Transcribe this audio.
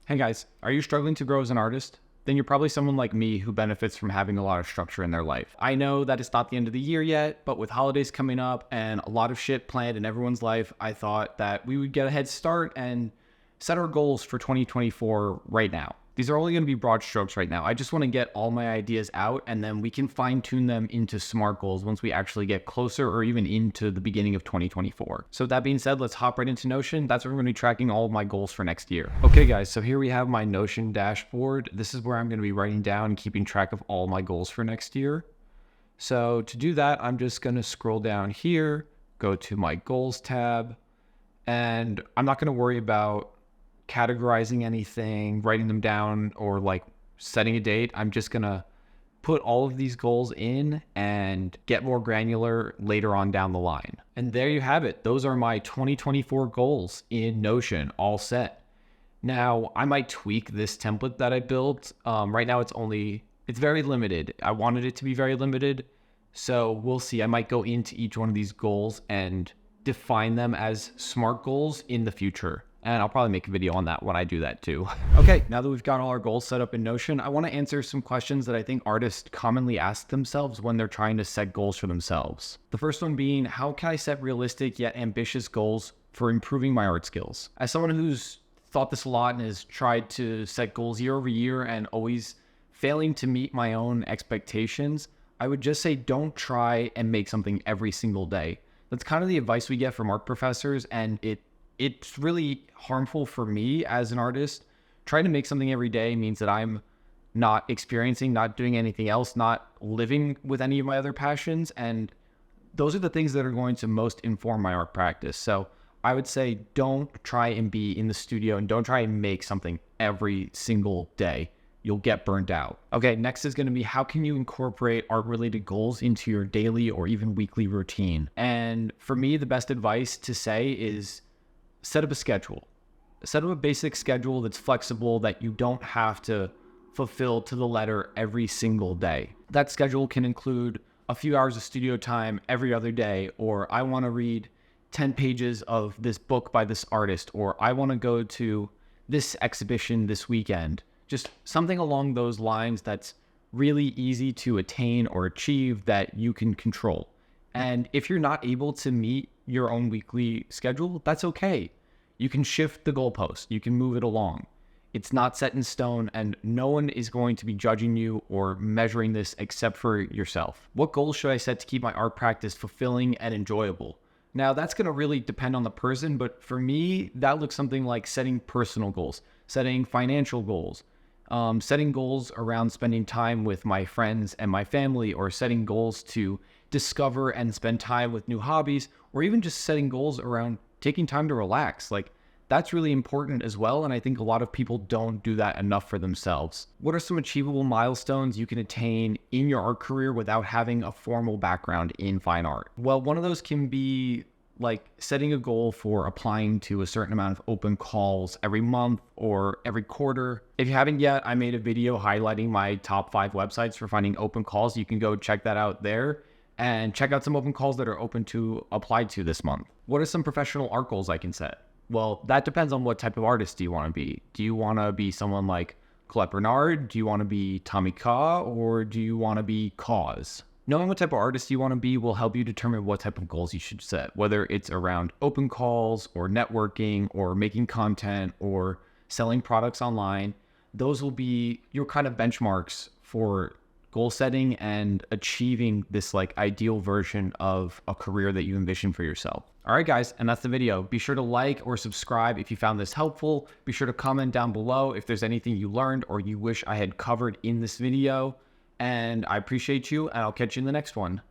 Hey guys, are you struggling to grow as an artist? Then you're probably someone like me who benefits from having a lot of structure in their life. I know that it's not the end of the year yet, but with holidays coming up and a lot of shit planned in everyone's life, I thought that we would get a head start and set our goals for 2024 right now. These are only going to be broad strokes right now. I just want to get all my ideas out and then we can fine tune them into SMART goals once we actually get closer or even into the beginning of 2024. So that being said, let's hop right into Notion. That's where we're going to be tracking all of my goals for next year. Okay guys, so here we have my Notion dashboard. This is where I'm going to be writing down and keeping track of all my goals for next year. So to do that, I'm just going to scroll down here, go to my goals tab, and I'm not going to worry about categorizing anything, writing them down, or like setting a date. I'm just gonna put all of these goals in and get more granular later on down the line. And there you have it. Those are my 2024 goals in Notion, all set. Now, I might tweak this template that I built. Right now it's very limited. I wanted it to be very limited. So we'll see. I might go into each one of these goals and define them as SMART goals in the future. And I'll probably make a video on that when I do that too. Okay, now that we've got all our goals set up in Notion, I want to answer some questions that I think artists commonly ask themselves when they're trying to set goals for themselves. The first one being, how can I set realistic yet ambitious goals for improving my art skills? As someone who's thought this a lot and has tried to set goals year over year and always failing to meet my own expectations, I would just say don't try and make something every single day. That's kind of the advice we get from art professors, and it's really harmful for me as an artist. Trying to make something every day means that I'm not experiencing, not doing anything else, not living with any of my other passions. And those are the things that are going to most inform my art practice. So I would say don't try and be in the studio and don't try and make something every single day. You'll get burned out. Okay, next is going to be, how can you incorporate art-related goals into your daily or even weekly routine? And for me, the best advice to say is set up a schedule. Set up a basic schedule that's flexible, that you don't have to fulfill to the letter every single day. That schedule can include a few hours of studio time every other day, or I want to read 10 pages of this book by this artist, or I want to go to this exhibition this weekend. Just something along those lines that's really easy to attain or achieve that you can control. And if you're not able to meet your own weekly schedule, that's okay. You can shift the goalpost. You can move it along. It's not set in stone, and no one is going to be judging you or measuring this except for yourself. What goals should I set to keep my art practice fulfilling and enjoyable? Now, that's going to really depend on the person, but for me, that looks something like setting personal goals, setting financial goals, setting goals around spending time with my friends and my family, or setting goals to discover and spend time with new hobbies, or even just setting goals around taking time to relax. Like, that's really important as well. And I think a lot of people don't do that enough for themselves. What are some achievable milestones you can attain in your art career without having a formal background in fine art? Well, one of those can be like setting a goal for applying to a certain amount of open calls every month or every quarter. If you haven't yet, I made a video highlighting my top 5 websites for finding open calls. You can go check that out there and check out some open calls that are open to apply to this month. What are some professional art goals I can set? Well, that depends on what type of artist do you want to be. Do you want to be someone like Colette Bernard? Do you want to be Tommy Ka? Or do you want to be Cause? Knowing what type of artist you want to be will help you determine what type of goals you should set, whether it's around open calls or networking or making content or selling products online. Those will be your kind of benchmarks for goal setting and achieving this like ideal version of a career that you envision for yourself. All right, guys, and that's the video. Be sure to like or subscribe if you found this helpful. Be sure to comment down below if there's anything you learned or you wish I had covered in this video. And I appreciate you, and I'll catch you in the next one.